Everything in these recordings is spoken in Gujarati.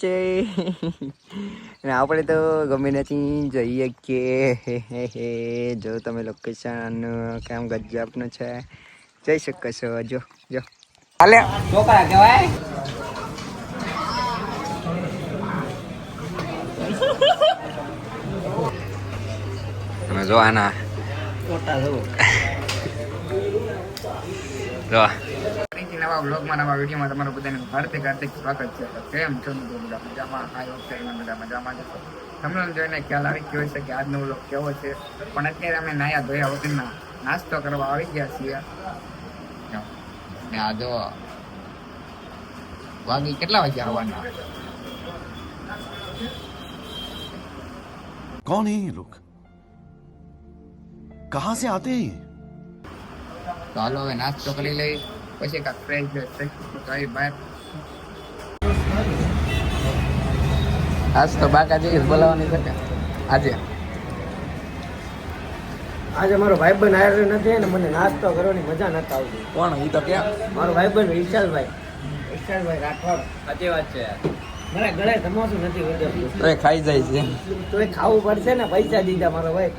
છે અને આપણે તો ગમે ત્યાંથી જઈએ કે જો તમે લોકેશન કેમ ગજબનું છે જઈ શકો છો. જો જો હાલે છોકરા કહેવાય. તમે જો આના ફોટા જો નવા બ્લોગમાં નવા વિડીયોમાં તમારું બધાને હાર્દિક સ્વાગત છે. કેમ છો બધા મજામાં? બધા મજામાં જશો. તમને જોઈને ખ્યાલ આવી ગયો છે કે આજનો બ્લોગ કેવો છે. પણ અત્યારે અમે નાયા ધોયા વગરના નાસ્તો કરવા આવી ગયા છીએ. આ જો વાગી કેટલા વાગ્યા આવવાના? कौन है ये लोग? कहां से आते हैं? તો હાલો હવે નાસ્તો કરી લઈ પછી કાંક ફ્રેશ થઈ બહાર. આજ તો બાકા જઈશ બોલાવવાની છે કે આજે મારો ભાઈબંધ આવ્યો નથી ને મને નાસ્તો કરવાની મજા નથી આવતી. કોણ ઈ તો ક્યાં? મારો ભાઈબંધ વિશાલભાઈ રાઠોડ. સાચી વાત છે. મારા ગળે ધમોસું નથી વધ્યું તો ખાઈ જાય છે. તો એ ખાવું પડશે ને, પૈસા દીધા મારો ભાઈ.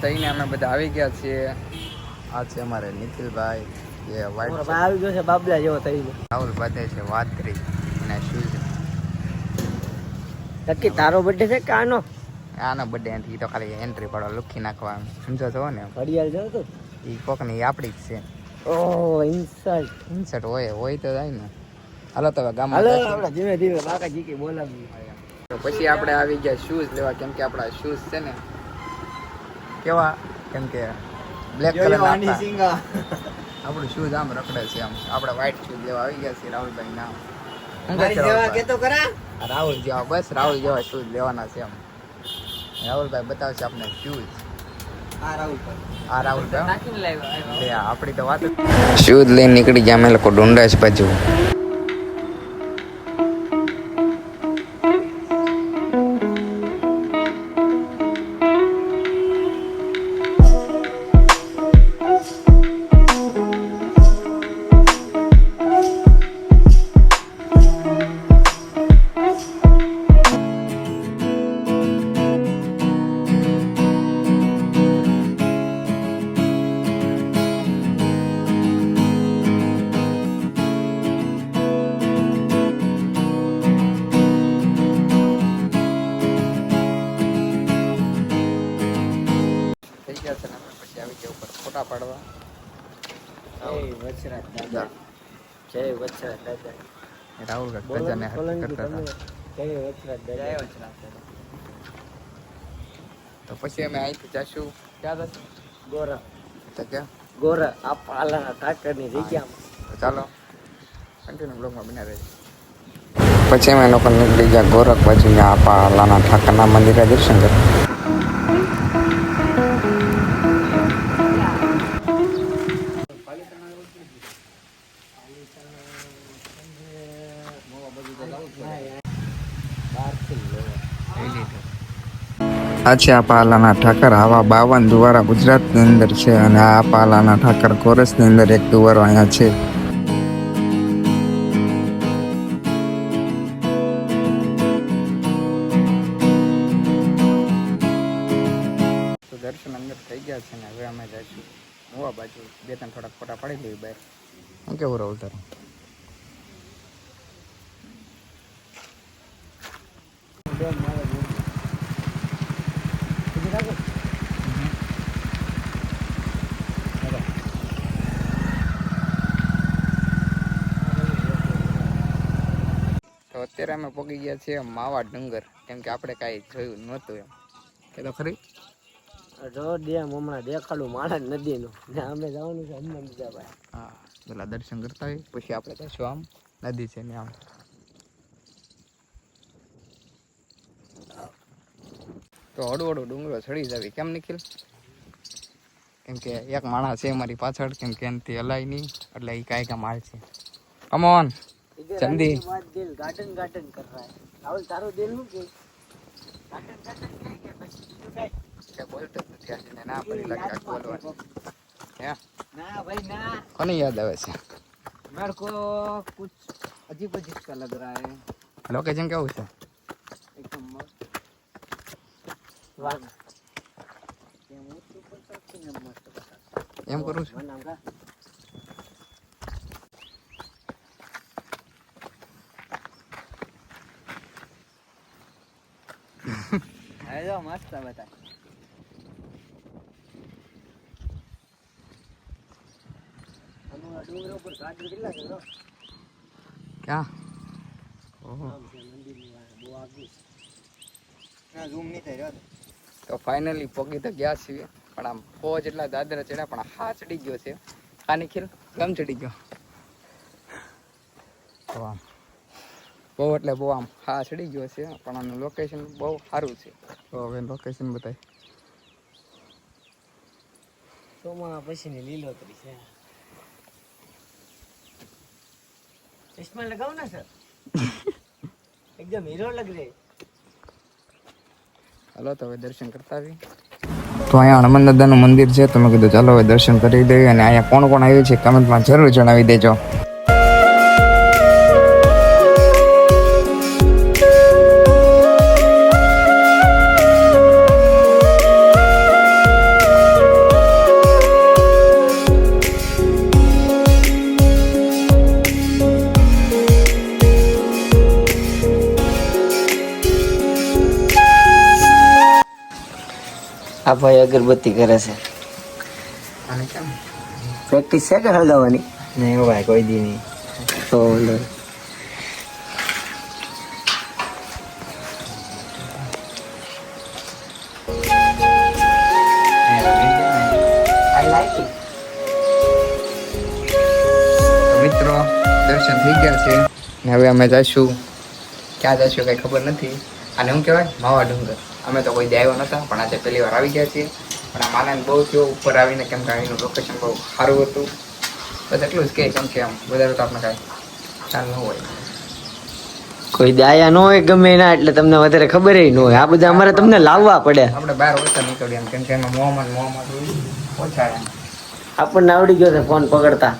થઈને અમે બધા આવી ગયા છીએ. આ છે અમારે નિખિલભાઈ, જે વાઈટ આવી ગયો છે બાબલા જેવો થઈ ગયો. રાહુલ બાંધે છે વાદરી અને શૂઝ. નક્કી તારો બર્થડે છે કે આનો? આનો બર્થડે નથી, તો ખાલી એન્ટ્રી પાડવા લુખી નાખવા સમજો છો ને. ઘડિયાળ જો તું એ કોકની આપણી જ છે. ઓહ ઇન્સર્ટ હોય તો જાય ને. હાલો તો ગામમાં હાલો આપણે ધીમે ધીમે બાકાજી કે બોલાવી. તો પછી આપણે આવી ગયા શૂઝ લેવા, કેમ કે આપણા શૂઝ છે ને કેવા, કેમ કે બ્લેક કલર આપણું શૂઝ આમ રખડે છે. આમ આપણે વ્હાઈટ શૂઝ લેવા આવી ગયા છીએ રાહુલભાઈ નામ. રાહુલ જેવા, બસ રાહુલ જેવા શૂઝ લેવાના છે. આમ રાહુલભાઈ બતાવશે આપણે શૂઝ. આ રાહુલભાઈ આપણી તો વાત. શૂઝ લઈને નીકળી ગયા અમે લોકો ડુંડાસ બાજુ. ફોટા પાડવા. રાહુલ ગજાને કરતા હતા. તો પછી અમે અહીંથી જશું ક્યાં જશું? ગોરા તો ક્યાં? ગોરા આ પાલાના ઠાકરની જગ્યામાં. તો ચાલો કન્ટિન્યુ બ્લોગમાં બના રહેજો. પછી અમે લોકો નીકળી ગયા ગોરખ બાજુ, પાલાના ઠાકરના મંદિરે દર્શન કરવા. આ છે આ પાલાના ઠાકર. આવા 52 દુવારા ગુજરાતની અંદર છે અને આ પાલાના ઠાકર કોરસની અંદર એક દુવારો અહીંયા છે. તો દર્શન અંદર થઈ ગયા છે ને હવે અમે જઈશું મોવા બાજુ. 2-3 થોડાક ફોટા પાડી લઈએ બહાર. હું કેવું રહું તારું? તો અત્યારે અમે પહોંચી ગયા છીએ માવા ડુંગર, કેમ કે આપણે કાંઈ જોયું નહોતું એમ. કે તો ખરી જો ડેમ હમણાં દેખાડું માણસ નદીનું ને અમે જવાનું છે હનુમાન બીજાભાઈ. હા, પેલા દર્શન કરતા હોય પછી આપણે જઈશું. આમ નદી છે ને આમ. તો હળવો ડુંગરો ચડી જાવી. કેમ નિખિલ? કેમ કે એક માણસ છે અમારી પાછળ, કેમ કે એનાથી હલાય નહીં, એટલે એ કાંઈ કામ હાલ છે. કમોન જલ્દી. ગાર્डन गार्डन कर रहा है राहुल. तारो दिल નું કે गार्डन गार्डन કે પછી શું થાય? બોલતો નથી, ના પડી લાગે બોલવાનું. क्या ना भाई ना, કોની યાદ આવે છે? मेरे को कुछ अजीब अजीब सा लग रहा है. લોકેશન કેવું છે? एकदम मस्त. वाह. ये मुझे ऊपर से कितने मस्त बता. એમ કરું છું. बनाऊंगा. अरे मस्त बता. डूंगर ऊपर गाड़ी કેટલા છે? ક્યાં? ઓહો. બહુ આગળ ના ઝૂમ નહીં થઈ રહ્યો. તો ફાઇનલી પોગી તો ગયા છીએ, પણ આમ બહુ જેટલા દાદરા ચડ્યા, પણ હા ચડી ગયો છે. હા નિખિલ, કેમ ચડી ગયો? તો આમ બહુ એટલે બહુ આમ હા ચડી ગયો છે, પણ આનું લોકેશન બહુ સારું છે. તો હવે લોકેશન બતાય. સોમા પછીની લીલોતરી છે. चश्मा लगाओ ना सर. एकदम हीरो लग रहे. હાલો તો હવે દર્શન કરતા આવી. તો અહીંયા હનુમાન દાદાનું મંદિર છે, તો મેં કીધું ચાલો હવે દર્શન કરી દઈએ. અને અહીંયા કોણ કોણ આવ્યું છે કમેન્ટમાં જરૂર જણાવી દેજો. આ ભાઈ અગરબત્તી કરે છે. અને કેમ પ્રેક્ટિસ છે કે હળગાવાની? નહીં ભાઈ કોઈ દી નહીં. તો મિત્રો દર્શન થઈ ગયા છે ને હવે અમે જઈશું. ક્યાં જઈશું કંઈ ખબર નથી. અને શું કહેવાય, માવા ડુંગર. અમે તો કોઈ આવ્યો નહોતા, પણ આજે પહેલી વાર આવી ગયા છીએ. પણ આમ આનંદ બહુ થયો ઉપર આવીને, કેમ કે અહીંનું લોકેશન બહુ સારું હતું. બસ એટલું જ કે કેમ કે આમ વધારે તો આપણે કાંઈ ખ્યાલ ન હોય. કોઈ દાયા ન હોય ગમે ના, એટલે તમને વધારે ખબર ન હોય. આ બધા અમારે તમને લાવવા પડે. આપણે બહાર ઓછા નીકળીએ એમ, કેમ કે એમાં મોહમ્મદ ઓછા એમ. આપણને આવડી ગયો છે ફોન પકડતા.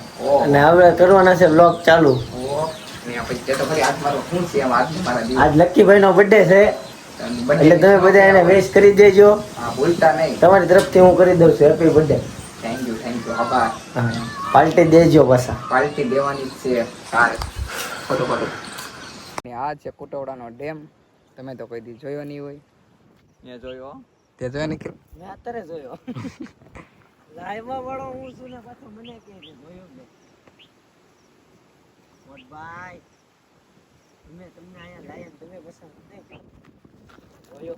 અને હવે કરવાના છે વ્લોગ ચાલુ. આજ લક્કીભાઈ નો બર્થડે છે, એટલે તમે બધા એને વિશ કરી દેજો. ભૂલતા નહીં. તમારી તરફથી હું કરી દઉં છું હેપી બર્થડે. થેન્ક યુ આભાર. પાર્ટી દેજો પાછા. પાર્ટી દેવાની જ છે. સારું ખોટું. આ છે કુટવડાનો ડેમ. તમે તો કોઈ દી જોયો નહીં હોય. મેં જોયો. તે જોયો નહીં? મેં અત્યારે જોયો. લાઈવમાં વાળો હું છું ને પાછો મને કહે છે જોયો ને. મોટભાઈ તમે તમને અહીંયા લાયક તમે પસંદ નહીં જોયો.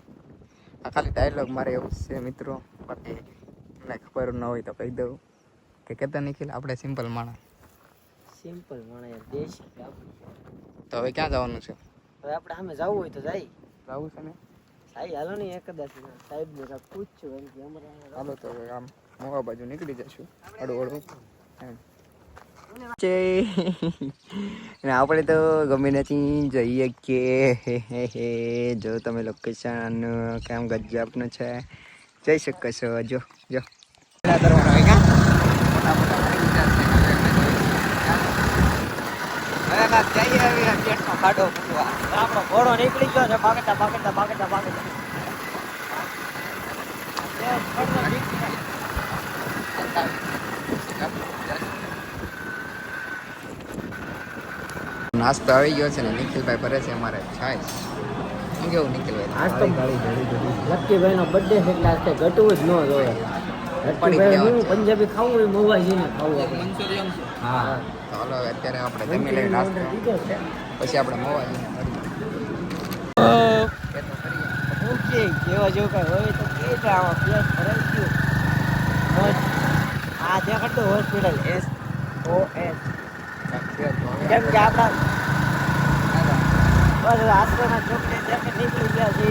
આ ખાલી ડાયલોગ મારે એવું છે મિત્રો, બાકી મને ખબર ન હોય તો કહી દઉં કે કહેતા નિખિલ આપણે સિમ્પલ માણસ. સિમ્પલ માણસ દેશ. તો હવે ક્યાં જવાનું છે? હવે આપણે સામે જવું હોય તો જાય. જવું છે ને? સાઈ હાલો ને કદાચ સાહેબ ને કાંઈક પૂછ્યું એમ કે અમારે ચાલો તો હવે આમ મોવા બાજુ નીકળી જશું હળવું એમ. આપણે તો ગમે નથી જઈએ કે જો તમે લોકેશન કેમ ગજબનું છે, જઈ શકો છો. જો આપણો ઘોડો નીકળી ગયો છે. પાકતા નાસ્તો આવી ગયો છે ને નિખિલભાઈ ભરે છે અમારે છાશ. શું કેવું નિખિલભાઈ? આજ તો લક્કીભાઈ નો બર્થડે છે એટલે આજ તો ઘટવું જ ન જોઈએ. લક્કીભાઈ હું પંજાબી ખાવું હોય મોવાજીને ખાવું આપણે. હા ચાલો હવે અત્યારે આપણે જમી લઈએ નાસ્તો, પછી આપણે મોવાજીને ઓકે જેવા જેવું કઈ હોય તો કે આમાં પ્લસ ભરાઈ ગયું. આ દેખાડ તો હોસ્પિટલ SOS. કેમ કે આપણા બસ આશ્રમના ચોકને ત્યાં નીકળી ગયા છે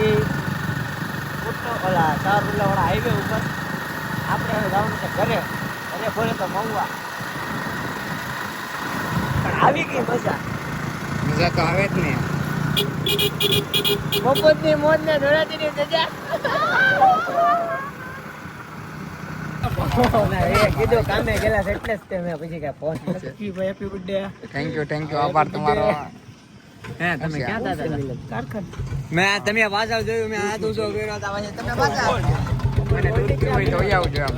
ઓલા 4 રૂલાવાળા હાઈવે ઉપર. આપણે હવે જવાનું છે ઘરે બોલે તો મહુવા. પણ આવી ગઈ મજા તો આવે જ ને. મફતની મોજ ને ધોળાતીની સજા. એ કીધું કામે ગયેલા છે એટલે જ તે મેં પછી કાંઈ phone happy birthday. Thank you આભાર તમારો. હે તમે ક્યાં હતા કારખાન? મેં તમે પાછળ જોયું મેં હાથ ઊંચો કર્યો હતા પછી તમે પાછા મને દૂધ પીવું હોય તો વહી આવજો આમ.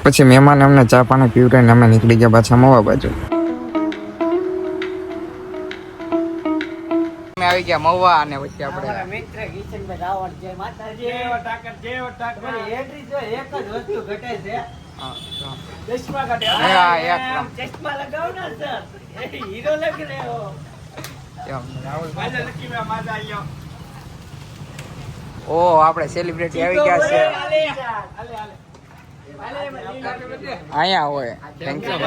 પછી મહેમાન અમને ચા પાણી પીવડાવીને અમે નીકળી ગયા પાછા મવા બાજુ. અમે આવી ગયા મવા અને પછી આપણે મિત્ર કિશનભાઈ રાવળ જય માતાજી. જય ઠાકર. એડ્રેસ જો એક જ વસ્તુ ઘટે છે. ચશ્મા કાઢે. હા, એકદમ. ચશ્મા લગાવો ને સર. એ હીરો લગ રહ્યો. ઓ આપણે સેલિબ્રિટી આવી ગયા છે અહીંયા હોય. Thank you.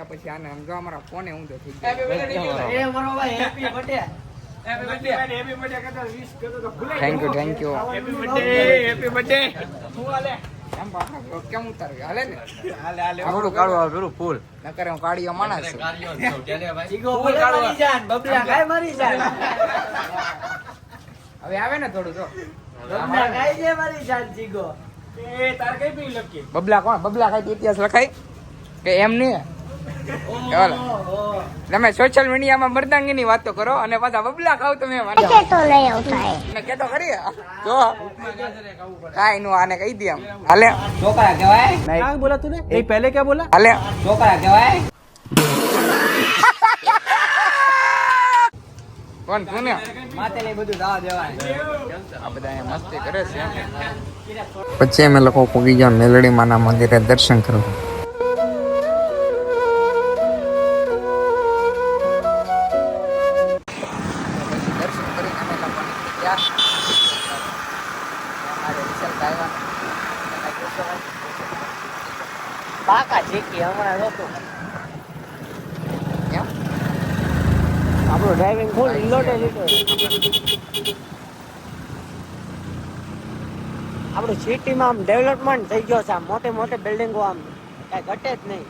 પછી આને આમ જો અમારા ફોને ઊંધો થઈ ગયો. એ મારો ભાઈ હેપી બર્થડે. Thank you. કેમ ઉતારવી હાલે ને થોડું કાઢવા પેલું ફૂલ નકર હું કાઢીઓ માણસ છું. જીગો બોલે મારી જાન બબલા કાય મારી જાન. હવે આવે ને થોડું જો બબલા કાય છે મારી જાન જીગો. એ તાર કઈ પી લખી બબલા કોણ બબલા કઈ ઇતિહાસ લખાય કે એમ નહીં. તમે સોશિયલ મીડિયામાં મર્દાંગીની વાતો કરો અને પાછા બબલા ખાવ તમે કેતો ખરી જો કાઈ નું આને કહી દે આમ હાલે છોકરા કહેવાય. નહીં બોલા તું ને એ પહેલે क्या बोला? હાલે છોકરા કહેવાય. કોણ તું ને માતે લઈ બધું દાવા દેવાય. આ બધા અહીંયા મસ્તી કરે છે. પછી અમે લોકો પોગી ગયા મેલડી માના મંદિરે દર્શન કરવા. પાકા ચીકી હમણાં નહોતું. આપણું ડ્રાઇવિંગ ફૂલ લોટે લીધો. આપણું સિટીમાં આમ ડેવલપમેન્ટ થઈ ગયો છે. આમ મોટી મોટી બિલ્ડિંગો આમ કઈ ઘટે જ નહીં.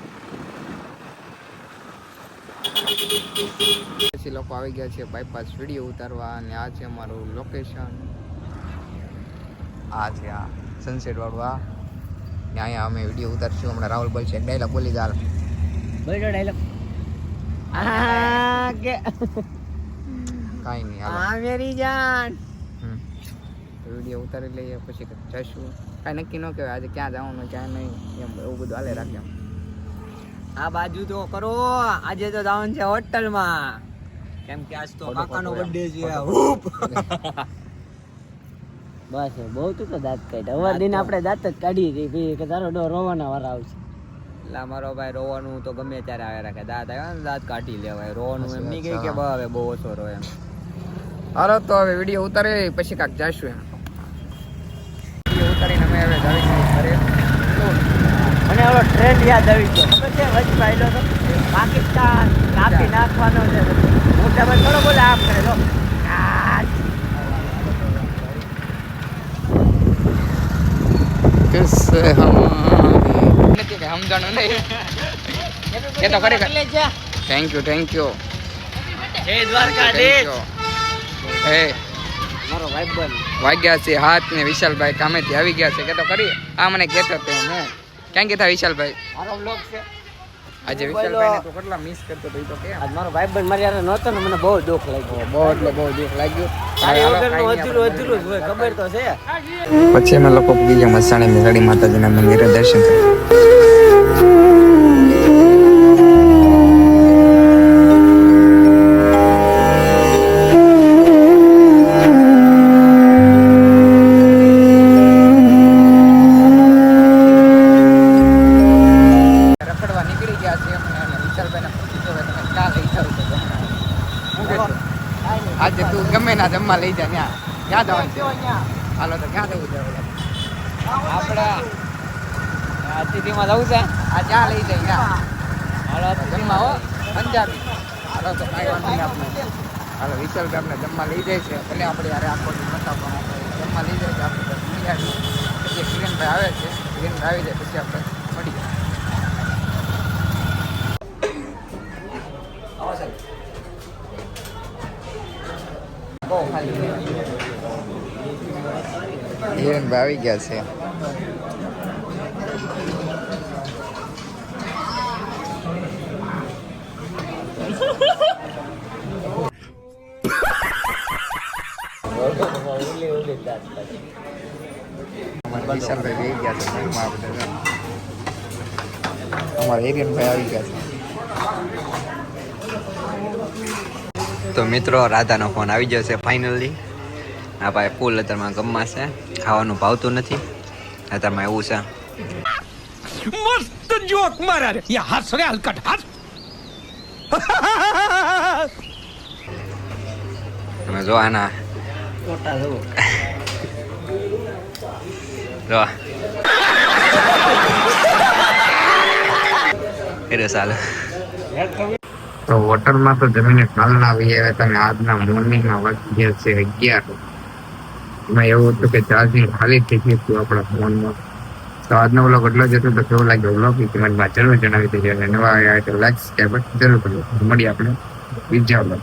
પછી લોકો આવી ગયા છે બાયપાસ વિડીયો ઉતારવા અને આ છે અમારું લોકેશન. આ છે આ સનસેટ વાળું આ ને અહીંયા અમે વિડીયો ઉતારશું. હમણાં રાહુલ બોલ છે ડાયલોગ બોલી દાલ બોલો ડાયલોગ. આ કે કાંઈ નહીં હાલો આ મેરી જાન. વિડીયો ઉતારી લઈએ પછી જઈશું. કાંઈ નક્કી ન કહેવાય આજે ક્યાં જવાનું ક્યાં નહીં એમ એવું બધું હાલે રાખે. આ બાજુ તો કરો. આજે તો જવાનું છે હોટલમાં કેમ કે આજ તો કાકાનો બર્થડે છે. બસ બહુ તું તો દાંત કાઢ. હવે દિન આપણે દાંત જ કાઢી હતી ભાઈ કે તારો ડો રોવાના વાળા આવશે. એટલે મારો ભાઈ રોવાનું તો ગમે ત્યારે આવે રાખે. દાંત આવ્યા ને દાંત કાઢી લેવાય. રોવાનું એમ નહીં કહે કે હવે બહુ ઓછો રો એમ. હાલો તો હવે વિડીયો ઉતારી પછી કાંક જઈશું એમ. વિડીયો ઉતારીને અમે હવે જઈશું ઘરે. મને ઓલો ટ્રેન્ડ યાદ આવી ગયો. ખબર છે વચમાં આવેલો તો પાકિસ્તાન કાપી નાખવાનો છે. મોટા ભાઈ થોડો બોલે આમ કરે લો. કિસ્સે નથી કે સમજાણું નહીં એ તો ખરેખર થેન્ક યુ જય દ્વારકાધીશ. હે મારો ભાઈબંધ વાગ્યા છે હાથ ને વિશાલભાઈ કામેથી આવી ગયા છે કે તો ખરી. આ મને કહેતો હતો હું ક્યાં ગયા વિશાલભાઈ મારો બ્લોગ છે. આજે વિશાલભાઈને તો કેટલા મિસ કરતો હતો. તો કે આજ મારો ભાઈબંધ મારી યાર નહોતો ને મને બહુ દુઃખ લાગ્યું. બહુ એટલે બહુ દુઃખ લાગ્યું. તારી વગરનું અધૂરું અધૂરું જ હોય ખબર તો છે. પછી અમે લોકો બીજા મસાણી મેલડી માતાજીના મંદિરે દર્શન કર્યા. રખડવા નીકળી ગયા છે અને વિશાલભાઈને પૂછી જો તમે ક્યાં લઈ જાવ છો આજે તું ગમે ના જમવા લઈ જા ક્યાં જવાનું છે. હાલો તો ક્યાં જવું છે આપણે અતિથિમાં જવું છે. આ ક્યાં લઈ જાય ક્યાં હાલો તો જમવા હો પંજાબી. હાલો તો કાંઈ વાંધો નહીં આપણે હાલો વિશાલભાઈ આપણે જમવા લઈ જાય છે. ભલે આપણે યારે આખો દિવસ નતા પણ આપણે જમવા લઈ જાય છે. આપણે પછી કિરણભાઈ આવે છે. કિરણભાઈ આવી જાય પછી આપણે મળી જાય. બહુ ખાલી હિરેનભાઈ આવી ગયા છે. વિશાલભાઈ આવી ગયા છે. અમારા હિરેનભાઈ આવી ગયા છે. તો મિત્રો રાધાનો ફોન આવી ગયો છે ફાઇનલી. આ ભાઈ ફૂલ અત્યારમાં ગમમાં છે, ખાવાનું ભાવતું નથી અત્યારમાં, એવું છે. मस्त जोक मारा रे ये हंस रे हलकट हंस તમે જો આના ફોટા જુઓ. જો એટલે ચાલે. તો હોટલમાં તો જમીને કાલના આવી આવ્યા તમે. આજના મોર્નિંગમાં વાગી ગયા છે 11. એમાં એવું હતું કે ચાર્જિંગ ખાલી થઈ ગયું હતું આપણા ફોનમાં. તો આજનો વ્લોગ એટલો જ હતો. તો કેવો લાગ્યો વ્લોગ એ કમેન્ટમાં જરૂર જણાવી દેજો. અને નવા આવ્યા તો લાઈક સબસ્ક્રાઈબ જરૂર કરજો. મળીએ આપણે બીજા વ્લોગ.